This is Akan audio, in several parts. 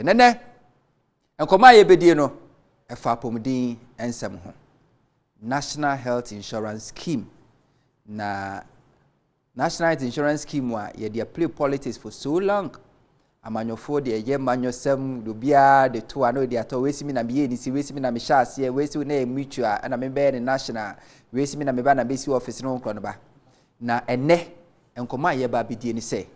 nene enkoma ye bedie no efa pomdin ensem ho National Health Insurance Scheme na National Health Insurance Scheme wa ye dey play politics for so long amanyofo de ye Amanyosem do bia de to ano de ato wesi mi na me ni si wesi mi na me sha ase wesi na mutual na me be ne national wesi mi na me ba na besi office no nkro no ba na ene enkoma ye ba bidie ni say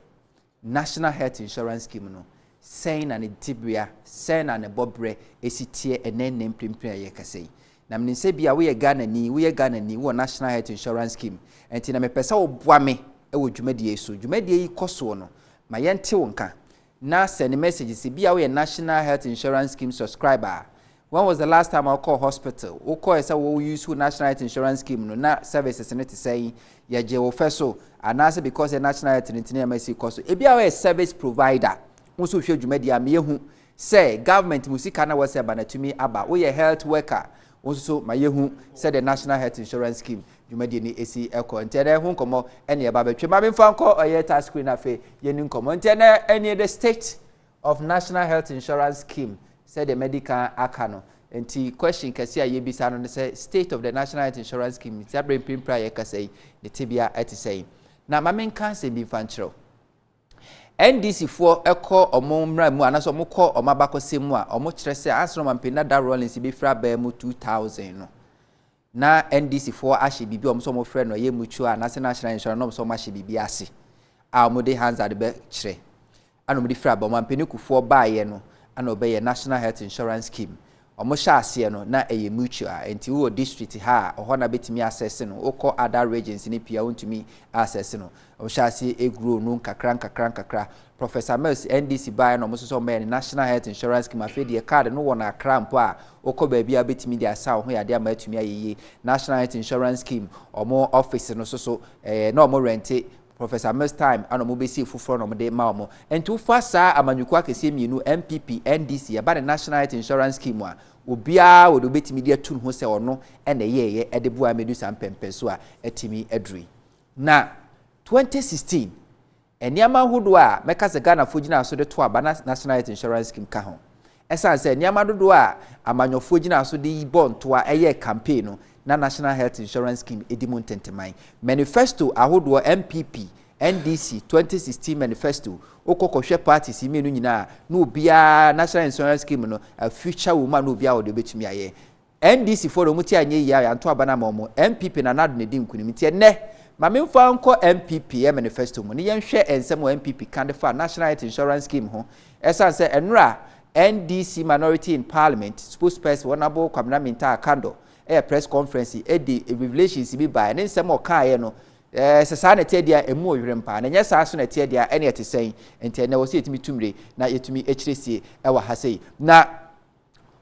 National Health Insurance Scheme no sen na ne tibria sen na ne bobre esitie ene nemprimpria ye kasei na me nse bia we ye Ghana ni wo National Health Insurance Scheme enti na me pesa wo boa me e wo dwumadie so dwumadie yi koso no ma yente wo nka na send message si bia we National Health Insurance Scheme subscriber. When was the last time I call hospital? We call esa we use National Health Insurance Scheme no na services ne to say ye je wo feso and also because the National Health Insurance cost e bia we service provider nso hwe dwumadi am ye hu say government musika na wose ba na tumi aba we health worker nso ma ye hu say the National Health Insurance Scheme dwumadi ni esi eko ntene hu nkomo ene e ba betwe ma mfa nko oye task screen afa ye ni nkomo ntene ene the state of National Health Insurance Scheme said the medical akano enti question kasi aye bisa no say state of the National Health Insurance Scheme ti abrem pimpra ye kasai the tibia etisai na ma menka se bi fanchero NDC for eko omomra mu anaso omko omabakosemu a omkyere se asro mampena da Rollins bi fra ba mu 2000 no na NDC for ahye bibi omso mo frɛ no ye mutual National Insurance no omso ma hye bibi ase a omode hands at be kyerɛ anomde fra ba mampeni kufo baaye no ana obeye National Health Insurance Scheme omo sha ase no na eye mutual enti wo district ha oho na betimi access no okọ other regions ni pia wontumi access no omo sha ase egro no kakra Professor Mills NDC buy no so man National Health Insurance Scheme afedi e card no wona krampo a okọ ba bia betimi dia sa ho ya dia ma atumi ayeye National Health Insurance Scheme omo office no so na omo rente Professor Mills time ano mo besi fufuro no mo de ma omo enti ufa sa amanyuku akese mienu MPP NDC aba the National Health Insurance Scheme a obia wodo betimi de atun ho se ono ene yeye ede bua medusa mpempeso a etimi aduri na 2016 eniama hodo a meka se Ghana fogina so de to aba National Health Insurance Scheme ka ho esan se eniama dodo a amanyofo gina so de bon to a eye campaign no na National Health Insurance Scheme edimo tentemai manifesto ahodo MPP NDC 2016 manifesto okokohwe parties imenu nyina na obia National Insurance Scheme no a future woman no obia wo de betumi aye NDC for no muti anye ya anto abana momo MPP na nado ne di nkunimi tie ne ma memfa nko MPP manifesto mu ne yenhwe ensem MPP kan fa National Health Insurance Scheme ho esan se enra NDC Minority in Parliament spokesperson Honorable Kwabena Minta Kando a press conference the revelations be by and some more kai no society dia emu oyirempa na nya saa so na tie dia ene ete sen enti na wo se etimi tumre na etumi echiresie e wa hasei na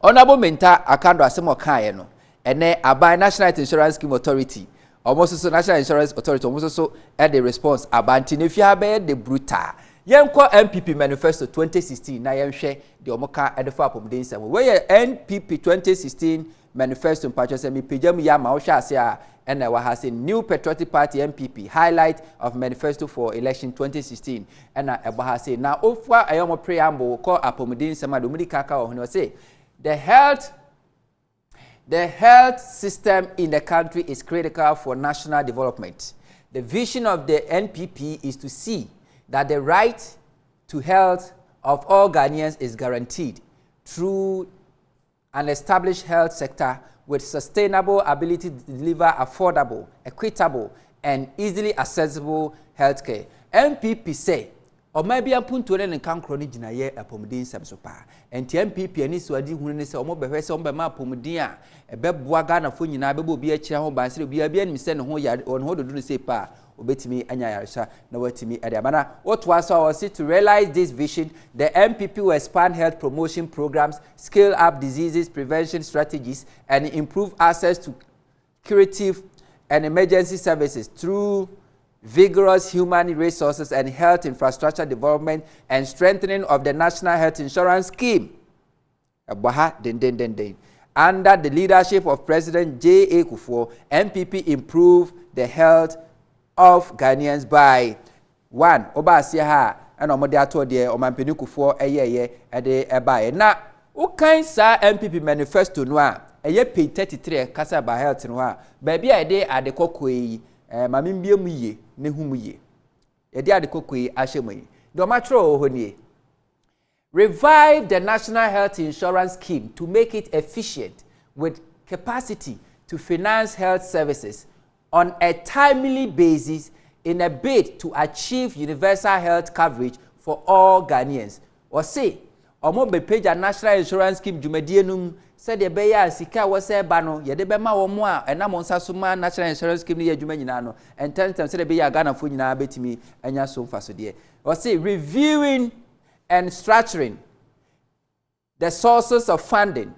Honorable Minta Akando asemo kai no ene abai National Insurance Scheme Authority almost so National Insurance Authority almost so at the response abanti ne fia be the brutal yenko MPP manifesto 2016 na yenhwe de omoka edefa apomden sam we NPP 2016 manifesto mpacho se mi pejam ya ma wo hwa ase a ena wa ha se New Patriotic Party MPP highlight of manifesto for election 2016 ena eba ha se na ofua ayomo preamble ko apomden sam ado mudika ka ho no say the health system in the country is critical for national development. The vision of the NPP is to see that the right to health of all Ghanaians is guaranteed through an established health sector with sustainable ability to deliver affordable, equitable, and easily accessible healthcare. NPP say, or maybe I'm put to an cancro in a year apomidin samsopa. And MPP and his wadi who say, or more behes on by my pomidia, a bebwagana for you now, be a chair home by be a bien, send home yard on hold to do the say pa. Obetimi anyayarisa na watimi adiabana what was our seek to realize this vision. The MPP will expand health promotion programs, scale up diseases prevention strategies, and improve access to curative and emergency services through vigorous human resources and health infrastructure development and strengthening of the National Health Insurance Scheme. Under the leadership of President J.A. Kufuor, MPP improved the health of Ghanaians by 1. Obasia ha ena omode ato de omampani kufuo eyeye ede ebae na ukan sa MPP manifesto no a eye page 33 kasa ba health no a ba bia ede adekokoi yi mamembiem ye ne hum ye ede adekokoi ahyemoyi do matro ho nie revive the National Health Insurance Scheme to make it efficient with capacity to finance health services on a timely basis in a bid to achieve universal health coverage for all Ghanaians. Or say, omo be page a National Insurance Scheme dwumadie num said the beya sika wo se ba no ye de be ma wo mo a enam nsa so ma National Insurance Scheme ye dwuma nyina no and ten times said the beya Ghana fo nyina betimi anya so mfa so de. Or say reviewing and structuring the sources of funding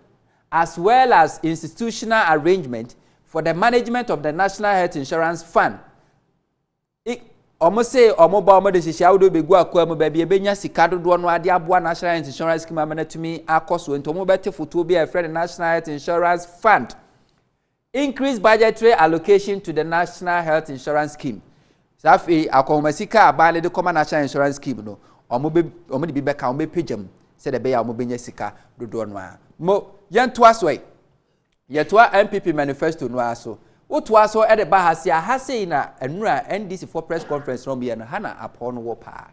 as well as institutional arrangement for the management of the National Health Insurance Fund. Omo say omo ba omo de hihia wodo begu akwa mu ba bia benya sika dodo no ade aboa National Health Insurance Scheme amana tumi akoso ento omo bete foto bi a friend National Health Insurance Fund. Increase budgetary allocation to the National Health Insurance Scheme. Safi akoma sika abale de koma National Insurance Scheme no omo de bi beka omo pejam se de be ya omo benya sika dodo no a mo yento asoi yeto MPP manifesto no aso otu aso ede bahasi ahase na enura NDC for press conference no be no hana apon wo pa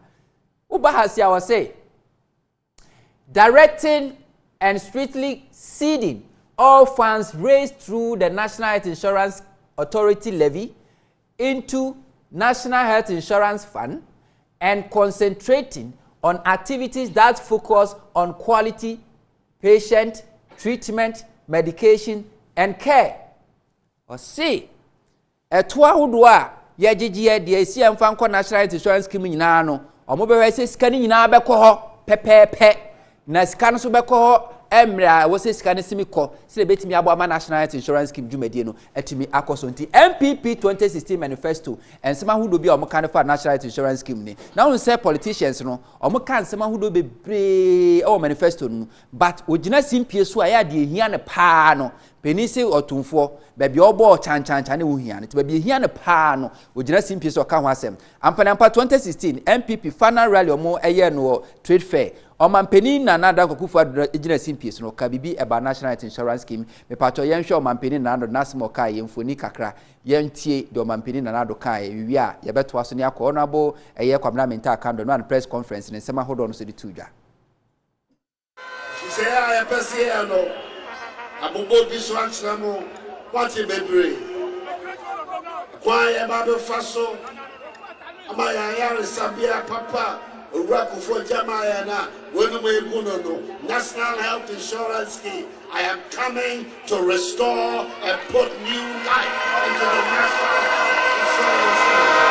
wo bahasi I say directing and strictly ceding all funds raised through the National Health Insurance Authority levy into National Health Insurance Fund and concentrating on activities that focus on quality patient treatment, medication and care. Or see etwa hudo a ye gigye de esi amfa nko National Health Insurance Scheme nyina no omo be we se sika ni nyina be ko ho pepepe na sika no so be ko ho emra wo se sika ne simi ko se betimi abo ama National Health Insurance Scheme dwumadie no etimi akoso nti MPP 2016 manifesto ensema hudo bi omo kan fa National Health Insurance Scheme ni na won say politicians no omo kan ensema hudo bebre o manifesto no but ogina simpie so aya de ehia ne pa no penisi otumfo baby obo chanchancha ne wohia ne baby ehia ne pa no ogina simpie so ka ho asem ampanampa 2016 MPP final rally omo eye no trade fair omampeni na nada kokufu ejina simpie no ka bibi eba National Health Insurance Scheme me pacho yenhwe omampeni na nado nasmo ka yemfoni kakra yentie de omampeni na nado ka wi a ye beto aso ne akọ no abo eye kwamna mental kando no press conference ne sema hodo no so de tudwa say I pese no abobo bi so anchira mo wati bebre kwa ye ba be faso ama ya resabia papa Uraku Jamaya na National Health Insurance Scheme. I am coming to restore and put new life into the National Insurance Scheme.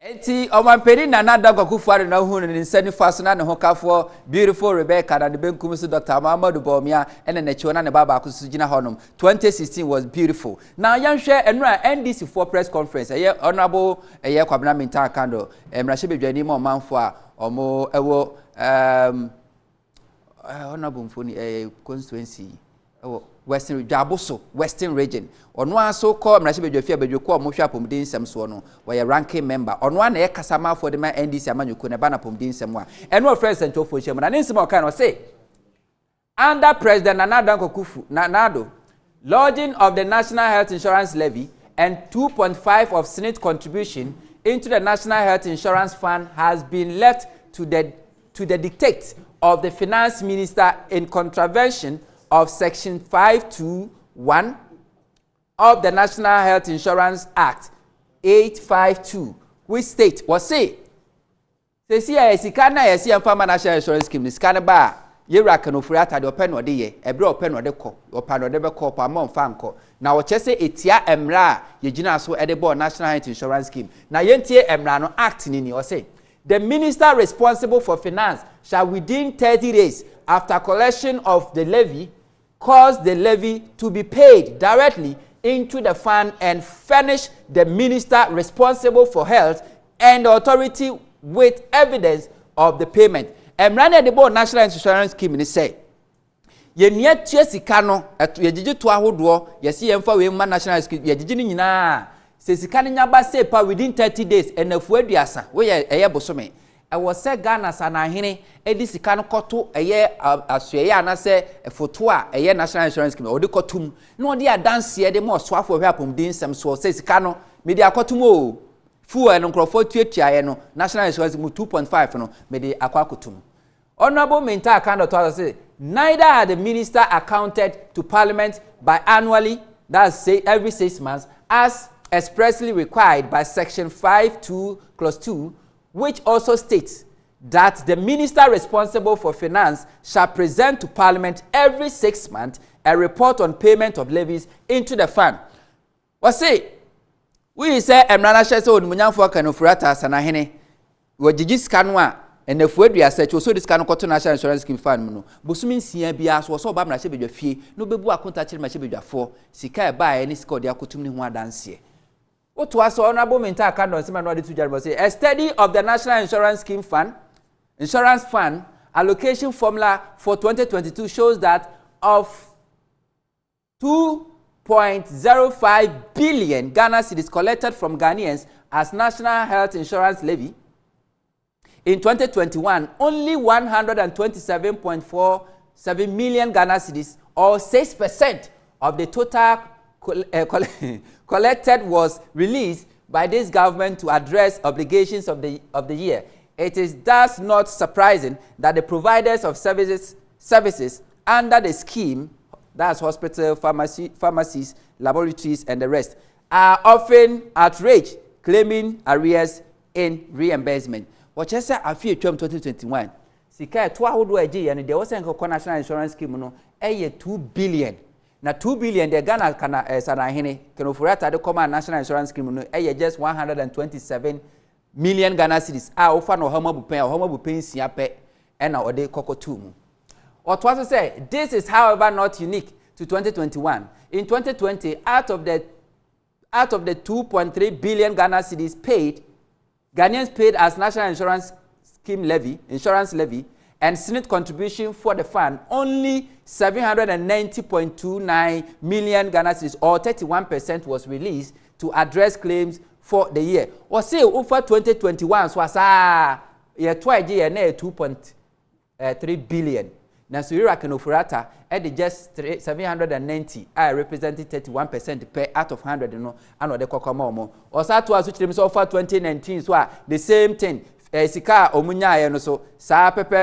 Enti omampeni na nada kwakufuare na hunu ni nsani faso na ne hokafo beautiful Rebecca na de benkum so Dr. Muhammadu Bawumia ene na chiona ne baba akusu gina honom 2016 was beautiful. Now yanhwe enura NDC for press conference eye honorable eye kwabena minta kando emrahye bedwani mo manfo a omo ewo honorable mfoni constituency ewo Western region ono aso ko mrahye bedwafia bedweko mo hwa pomdin nsem so no we ranking member ono na ye kasama for the NDC amanyoko ne bana pomdin nsem a eno friends and to for na nsem o kan o say under President Nana Nado lodging of the National Health Insurance levy and 2.5 of Senate contribution into the National Health Insurance Fund has been left to the dictate of the Finance Minister in contravention of Section 521 of the National Health Insurance Act 852, which state was say see sika na yesi amfa National Insurance Scheme sika na ba yewra kan ofuri atade open no de ye ebre open no de ko opa no de be ko pa ma mfa nko na wo chese etia emra ye gina so e de bo National Health Insurance Scheme na yentie emra no act ni o say the minister responsible for finance shall within 30 days after collection of the levy cause the levy to be paid directly into the fund and furnish the minister responsible for health and the authority with evidence of the payment. Emrane de bo National Insurance Scheme ni say ye nia tie sika no ye gigi to ahodo ye se ye mfa we ma National Scheme ye gigi ni nyina se sika ne nyaba say pa within 30 days enafu aduasa we eye bosome e wo se Ghana sanahene edi sika no koto eye asoye anase foto a eye national insurance scheme odi kotum na odi adanse de mo so afo hwe apomdin nsem so se sika no me de akotum o fu e no nkrofo tuatuaye no national insurance mu 2.5 no me de akwakotum. Honorable Minta Akando say neither had the minister accounted to Parliament biannually, that's say every 6 months, as expressly required by Section 5(2) Clause 2, which also states that the minister responsible for finance shall present to Parliament every 6 months a report on payment of levies into the fund. What say? We say Emrana Shese Onmunyanfo Kanofurata Sanahene wajiji kanwa enafu aduasa cho so dis kan koto national insurance scheme fund no bosumi nsia bia so ba mra hye bedwa fie no bebu akonta kire ma hye bedwafo sika e ba e ni sika odi akotum ni ho adanse oto aso Honorable Minta Akando nsema no ade tu jarbo say a study of the national insurance scheme fund allocation formula for 2022 shows that of 2.05 billion Ghana cedis collected from Ghanaians as national health insurance levy. In 2021, only 127.47 million Ghana cedis, or 6% of the total collected, was released by this government to address obligations of the year. It is thus not surprising that the providers of services under the scheme, that's hospital, pharmacies, laboratories, and the rest, are often outraged, claiming arrears in reimbursement. What you say after 2021, sika to ahodo eje ye no de wo se nko national insurance scheme no 2 billion. Na 2 billion de Ghana kana sanahene Kanofurata de come national insurance scheme no just 127 million Ghana cedis. Ofa no homa bupen sia pe e na ode kokotu mu. What was say this is however not unique to 2021. In 2020, out of the 2.3 billion Ghana cedis paid, Ghanaians paid as national insurance levy, and Senate contribution for the fund, only 790.29 million Ghana cedis, or 31%, was released to address claims for the year. Or say over 2021, so as year 2.3 billion. Now, Surira Kanofurata at just 790, I represented 31% per out of 100, and the Kokomomo. Or Satua switch them so far 2019, so the same thing. Sika Omunya, and so Sa Pepe,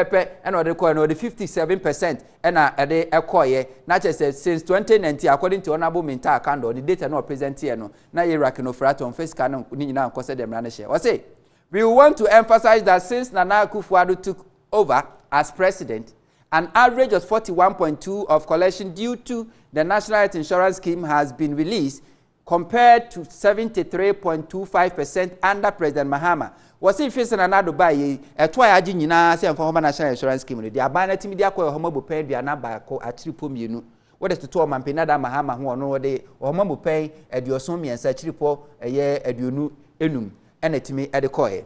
and the 57%, and they acquire, not just since 2019, according to Honorable Minta Akando, the data not present here, no, now Iraq Kanofurata on face canon, Nina, Costa de Mranashe. Or say, we want to emphasize that since Nana Akufo-Addo took over as president, an average of 41.2% of collection due to the National Health Insurance Scheme has been released, compared to 73.25% under President Mahama. Was it facing another buy a twice nyina say for National Insurance Scheme? The abandoned media call homo pay the anabako at 3 pum. What is the 2 man penada Mahama who no day or homo pay at your somi and such report a year at you enum and at me at the coy.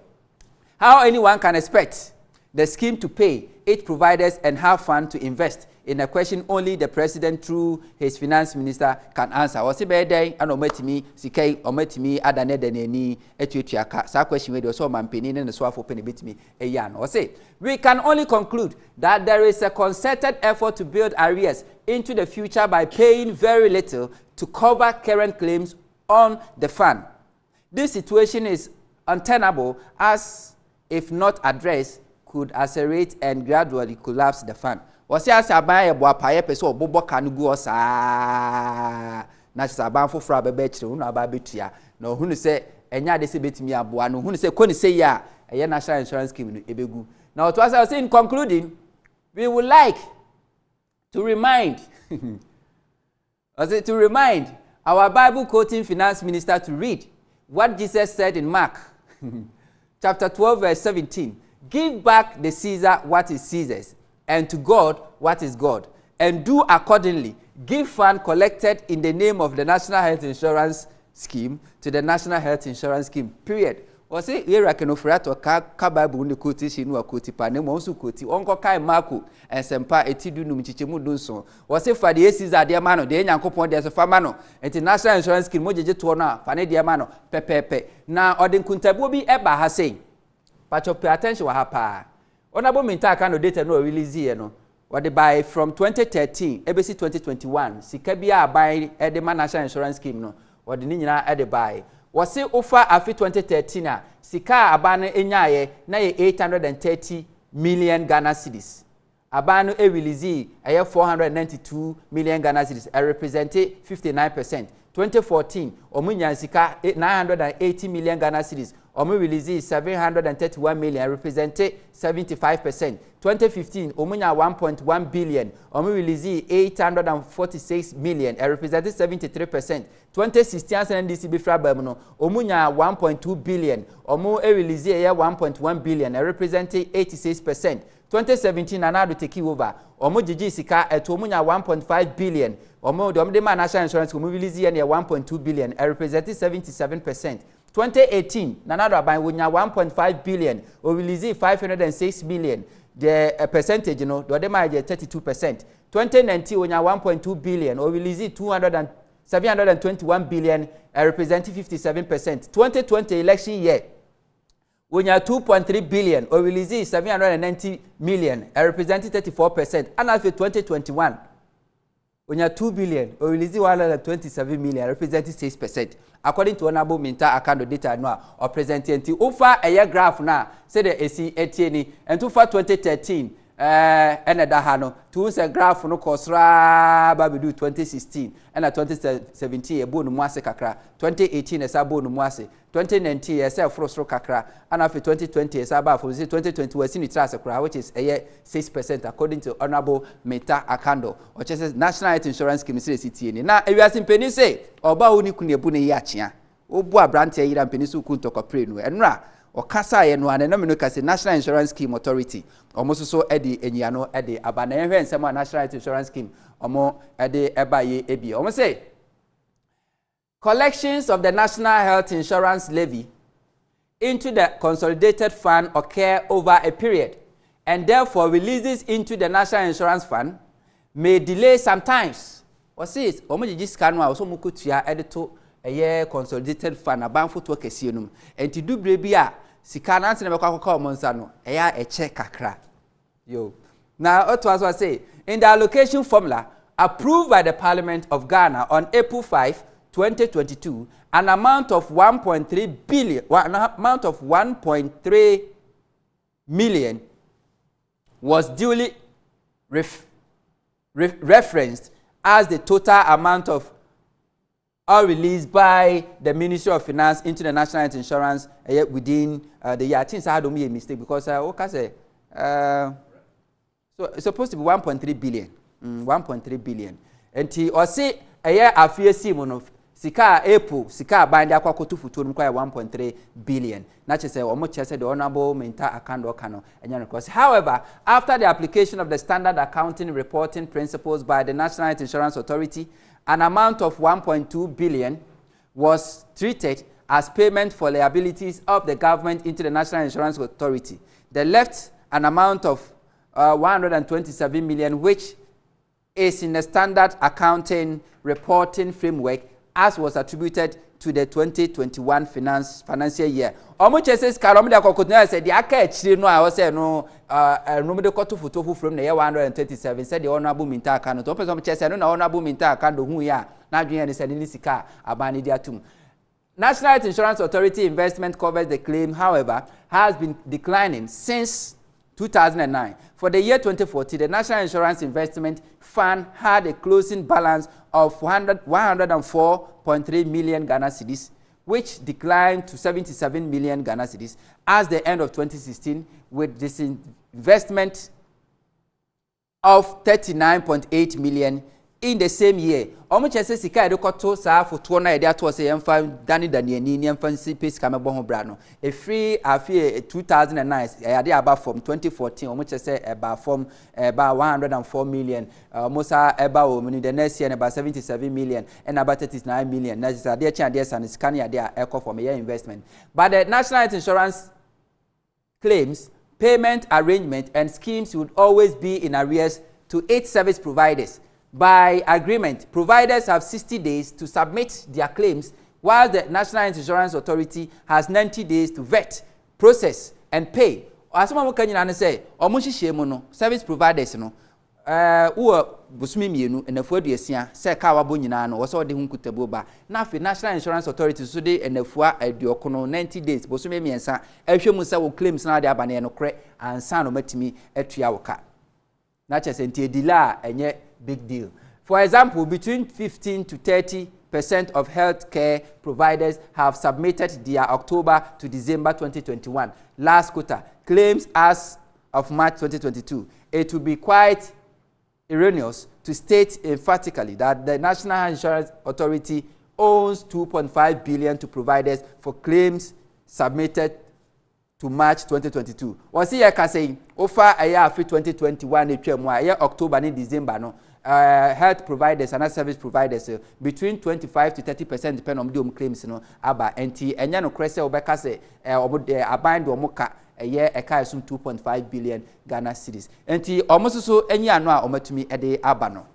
How anyone can expect the scheme to pay its providers and have fund to invest in a question only the president through his finance minister can answer. Was it bad day and ometimi CK ometimi adane deneni etuaka? Sa question where so man penny and the swap open a bit me a yarn. Or say we can only conclude that there is a concerted effort to build arrears into the future by paying very little to cover current claims on the fund. This situation is untenable, as if not addressed could accelerate and gradually collapse the fund. Was ya saban e boa paye pese obobo kanugu osa na saban foforo abebe kire unu aba betua na ohunu se enya de se betimi aboa no ohunu se koni se ya eye national insurance scheme no ebegu. Now to us in concluding, we would like to remind our Bible quoting finance minister to read what Jesus said in Mark chapter 12 verse 17. Give back the Caesar what is Caesar's, and to God what is God, and do accordingly. Give fund collected in the name of the National Health Insurance Scheme to the National Health Insurance Scheme, period. was say era kenofrato ka Bible ne quotation no quote pa ne mo so quote onko kai Marko ensempa etidu num chichemu dunso was say for the Caesar de ma no de Nyankopon de so fa ma no international insurance scheme mo jeje to no fa ne de ma no pepepe na odin kuntabo bi eba ha sei pacho pay attention wa ha pa onabo minta ka no data no release here no what they buy from 2013 ebesi 2021 sika bia buy e de national insurance scheme no what the nyina e de buy was say offer afi 2013 a sika abano enyaye na ye 830 million Ghana cedis abano e release e 492 million Ghana cedis e represent 59%. 2014 omunya sika 980 million Ghana cedis omu release 731 million represented 75%. 2015 omunya 1.1 billion omu release 846 million represented 73%. 2016 NDC befra bamno omunya 1.2 billion omu release 1.1 billion represented 86%. 2017 another take over omu jiji sika omunya 1.5 billion omu de national insurance omu release 1.2 billion represented 77%. 2018 nanado aban wonya 1.5 billion o release 506 million the percentage you know do ma 32%. 2019 wonya 1.2 billion o release 721 billion representing 57%. 2020 election year wonya 2.3 billion o release 790 million representing 34%. And after 2021 wonya 2 billion o release 127 million representing 6%. According to honorable Minta account data no or presenting over a year graph na say the AC etieni and to for 2013 ena da ha no to say graph no kosra ba be do 2016 and 2017 e bonu mu ase kakra 2018 e sa bonu mu ase 2019 e sa frostro kakra and after 2020 e sa ba for 2020 we see ni trust kakra which is a year 6% according to honorable Minta Akando which is national health insurance scheme say etieni na ewiase mpeni say oba oni kunu ebu ne ya chia obu abrante yira mpeni su ku ntokopre no enra okasa ye no anena me no kase national insurance scheme authority omo so edi enyia no edi abana ehwe nsem national health insurance scheme omo edi ebaye ebi omo say collections of the national health insurance levy into the consolidated fund occur over a period and therefore releases into the national insurance fund may delay sometimes. What says omo jiji no a so mukutua edito eye consolidated fund abanfo to kese enum enti dubre bia sika na ntene bekwa akwa omonsa no eya eche kakra yo now what was I say in the allocation formula approved by the Parliament of Ghana on April 5 2022 an amount of 1.3 billion amount of 1.3 million was duly referenced as the total amount of all released by the Ministry of Finance into the National Health Insurance within the year. I think I had made a mistake because so it's supposed to be 1.3 billion. 1.3 billion. And he or say a year after Simon Sika April, Sika bind the aquacotu for 1.3 billion. Not just say almost said the honorable Minta Akando Kano and course. However, after the application of the standard accounting reporting principles by the National Health Insurance Authority, an amount of 1.2 billion was treated as payment for liabilities of the government into the National Insurance Authority. They left an amount of 127 million, which is in the standard accounting reporting framework, as was attributed to the 2021 financial year. Omo says Kalom de Kokotna said the aka chiri no I was say no no de koto photo from the year 137 said the honorable Minta Akando. To person chese no na honorable Minta Akando hu ya na dwen ne sani sika abani dia tum. National Health Insurance Authority investment covers the claim, however, has been declining since 2009. For the year 2014, the National Insurance Investment Fund had a closing balance of 104.3 million Ghana cedis, which declined to 77 million Ghana cedis as the end of 2016, with this investment of 39.8 million in the same year. Omo chese sika de koto saa foto na de ato se yemfa dani daniani ni yemfa nsi pesi ka mebo ho bra no. E free afie 2009 ya de aba from 2014 omo chese eba from eba 104 million. Omo sa eba o mini the next year eba 77 million and about 39 million. Na just ade chan de san scan ya de echo from your investment. But the national health insurance claims, payment arrangement and schemes would always be in arrears to 8 service providers. By agreement, providers have 60 days to submit their claims, while the National Health Insurance Authority has 90 days to vet, process, and pay. Asoma mo kanyina say, omo hihye mu no, service providers no, wo busumi mienu enafu aduasia se ka wabo nyina no, wo se ode hu nkutabu ba. Na afi National Insurance Authority so de enafu aduoko no 90 days, busumi miensa, ehwe mu se wo claims na de abane no kre ansa no matimi atua wo ka. Na chese ntie delay enye big deal. For example, between 15 to 30% of healthcare providers have submitted their October to December 2021 last quarter claims as of March 2022. It would be quite erroneous to state emphatically that the National Insurance Authority owns 2.5 billion to providers for claims submitted to March 2022. Was here can say offer a year for 2021 October and December no health providers and service providers between 25 to 30% depend on the claims no aba enti enya no krese obeka say abind omoka eye eka esum 2.5 billion Ghana cedis enti omososo enyi ano a omatumi ede aba no